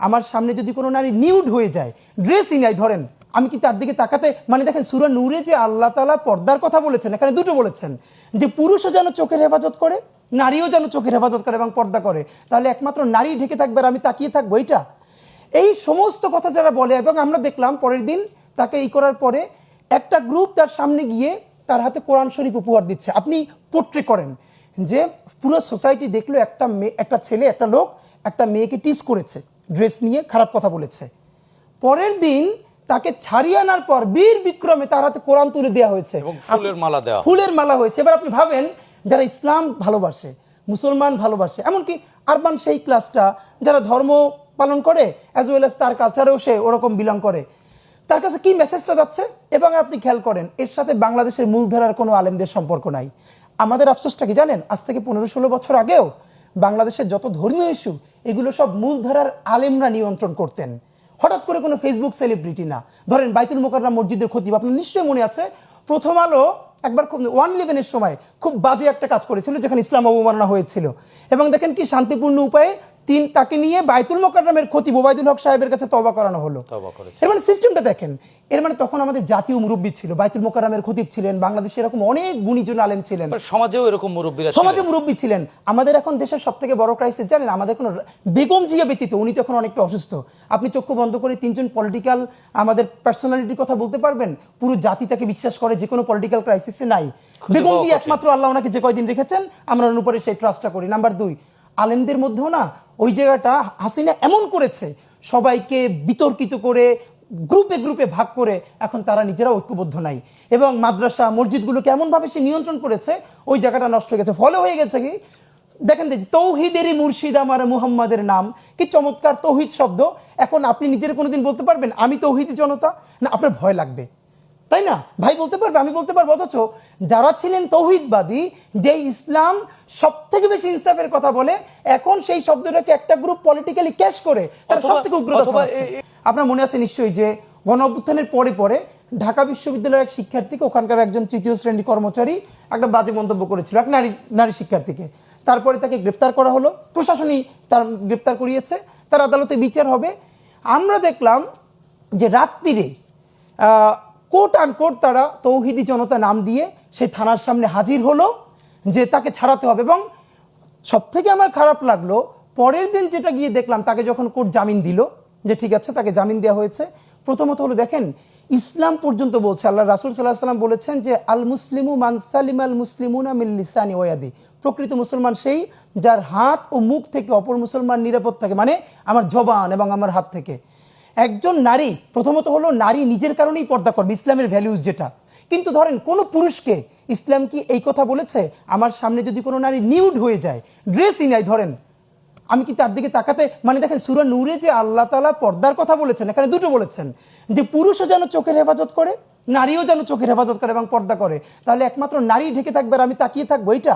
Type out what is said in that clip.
আমার সামনে যদি কোনো নারী নিউড হয়ে যায়, ড্রেসই নাই ধরেন, আমি কি তার দিকে তাকাতে, মানে দেখেন সূরা নূরে যে আল্লাহ তাআলা পর্দার কথা বলেছেন, এখানে দুটো বলেছেন, যে পুরুষও যেন চোখের হেফাজত করে, নারীও যেন চোখের হেফাজত করে এবং পর্দা করে। তাহলে একমাত্র নারী ঢেকে থাকবে আর আমি তাকিয়ে থাকবো, এইটা? এই সমস্ত কথা যারা বলে, এবং আমরা দেখলাম পরের দিন তাকে এই করার পরে একটা গ্রুপ তার সামনে গিয়ে তার হাতে কোরআন শরীফ উপহার দিচ্ছে। আপনি পোট্রে করেন যে পুরো সোসাইটি দেখলো একটা মেয়ে, একটা ছেলে, একটা লোক একটা মেয়েকে টিজ করেছে, ড্রেস নিয়ে খারাপ কথা বলেছে। পরের দিন তাকে ছাড়িয়ে আনার পর বীর বিক্রমে তার হাতে কোরআন তুলে দেওয়া হয়েছে এবং ফুলের মালা দেওয়া, ফুলের মালা হয়েছে। এবার আপনি ভাবেন, যারা ইসলাম ভালোবাসে, মুসলমান ভালোবাসে, এমনকি আরবান সেই ক্লাসটা যারা ধর্ম পালন করে অ্যাজ ওয়েল অ্যাজ তার কালচারেও সে ওরকম বিলং করে, তার কাছে কি মেসেজটা যাচ্ছে? এবং আপনি খেয়াল করেন এর সাথে বাংলাদেশের মূলধারার কোনো আলেমদের সম্পর্ক নাই। আমাদের আফসোসটা কি জানেন? আজ থেকে 15-16 বছর আগেও বাংলাদেশের যত ধর্মীয় ইস্যু, এগুলো সব মূলধারার আলেমরা নিয়ন্ত্রণ করতেন। হঠাৎ করে কোনো ফেসবুক সেলিব্রিটি না। ধরেন বাইতুল মোকাররম মসজিদের খতিব, আপনার নিশ্চয়ই মনে আছে, প্রথম আলো একবার খুব 111-এর সময় খুব বাজে একটা কাজ করেছিল, যেখানে ইসলাম অবমাননা হয়েছিল, এবং দেখেন কি শান্তিপূর্ণ উপায়ে তাকে নিয়ে বাইতুল মোকাররমের খতিব ওবায়দুল হক সাহেবের কাছে তওবা করানো হলো। এর মানে সিস্টেমটা দেখেন। এর মানে তখন আমাদের জাতীয় মুরব্বী ছিল, বাইতুল মোকাররমের খতিব ছিলেন, বাংলাদেশে এরকম অনেক গুণীজন আলেম ছিলেন, সমাজেও এরকম মুরব্বীরা, সমাজে মুরব্বী ছিলেন। আমাদের এখন দেশের সব থেকে বড় ক্রাইসিস জানেন, আমাদের কোনো বেগম জিয়া ব্যতীত, উনি তো এখন অনেকটা অসুস্থ, আপনি চক্ষু বন্ধ করে 3জন পলিটিক্যাল আমাদের পার্সোনালিটির কথা বলতে পারবেন? পুরো জাতি তাকে বিশ্বাস করে, যে কোনো পলিটিক্যাল ক্রাইসিসে নাই। বেগম জিয়া একমাত্র, আল্লাহ ওনাকে যে কয়দিন রেখেছেন আমরা ওনার উপরে সেই ট্রাস্টটা করি। নাম্বার 2, আলেমদের মধ্যেও না ওই জায়গাটা হাসিনা এমন করেছে, সবাইকে বিতর্কিত করে গ্রুপে গ্রুপে ভাগ করে এখন তারা নিজেরা ঐক্যবদ্ধ নাই, এবং মাদ্রাসা মসজিদগুলোকে এমনভাবে সে নিয়ন্ত্রণ করেছে, ওই জায়গাটা নষ্ট হয়ে গেছে। ফলে হয়ে গেছে কি, দেখেন তৌহিদেরই মুর্শিদ আমার মুহাম্মাদের নাম, কি চমৎকার তৌহিদ শব্দ। এখন আপনি নিজের কোনোদিন বলতে পারবেন আমি তৌহিদি জনতা? না, আপনার ভয় লাগবে, তাই না? ভাই বলতে পারবে, আমি বলতে পারবো। অথচ যারা ছিলেন তৌহিদবাদী, যে ইসলাম সব থেকে বেশি ইনসাফের কথা বলে, এখন সেই শব্দটাকে একটা গ্রুপ পলিটিক্যালি ক্যাশ করে তারা সব থেকে উগ্রতা ছড়াচ্ছে। আপনার মনে আছে নিশ্চয়ই যে গণ অভ্যুত্থানের পরে পরে ঢাকা বিশ্ববিদ্যালয়ের এক শিক্ষার্থীকে, ওখানকার একজন 3য় শ্রেণী কর্মচারী একটা বাজে মন্তব্য করেছিল এক নারী শিক্ষার্থীকে। তারপরে তাকে গ্রেপ্তার করা হলো, প্রশাসনই তার গ্রেপ্তার করিয়েছে, তার আদালতে বিচার হবে। আমরা দেখলাম যে রাত্রিরে কোট আনকোট তারা তৌহিদি জনতা নাম দিয়ে সেই থানার সামনে হাজির হলো যে তাকে ছাড়াতে হবে। এবং সব থেকে আমার খারাপ লাগলো, পরের দিন যেটা গিয়ে দেখলাম, তাকে যখন কোর্ট জামিন দিল, যে ঠিক আছে তাকে জামিন দেওয়া হয়েছে, প্রথমত হলো দেখেন ইসলাম পর্যন্ত বলছে, আল্লাহ রাসূল সাল্লাল্লাহু আলাইহি ওয়াসাল্লাম বলেছেন যে আল মুসলিমু মান সালিমাল মুসলিমুনা মিন লিসানি ওয়া ইয়াদি, প্রকৃত মুসলমান সেই যার হাত ও মুখ থেকে অপর মুসলমান নিরাপদ থাকে, মানে আমার জবান এবং আমার হাত থেকে। একজন নারী, প্রথমত হলো নারী নিজের কারণেই পর্দা করবে, ইসলামের ভ্যালুজ যেটা। কিন্তু ধরেন কোনো পুরুষকে ইসলাম কি এই কথা বলেছে, আমার সামনে যদি কোনো নারী নিউড হয়ে যায়, ড্রেসই নাই ধরেন, আমি কি তার দিকে তাকাতে, মানে দেখেন সূরা নূরে যে আল্লাহ তাআলা পর্দার কথা বলেছেন, এখানে দুটো বলেছেন, যে পুরুষও যেন চোখের হেফাজত করে, নারীও যেন চোখের হেফাজত করে এবং পর্দা করে। তাহলে একমাত্র নারী ঢেকে থাকবে আর আমি তাকিয়ে থাকবো, এইটা?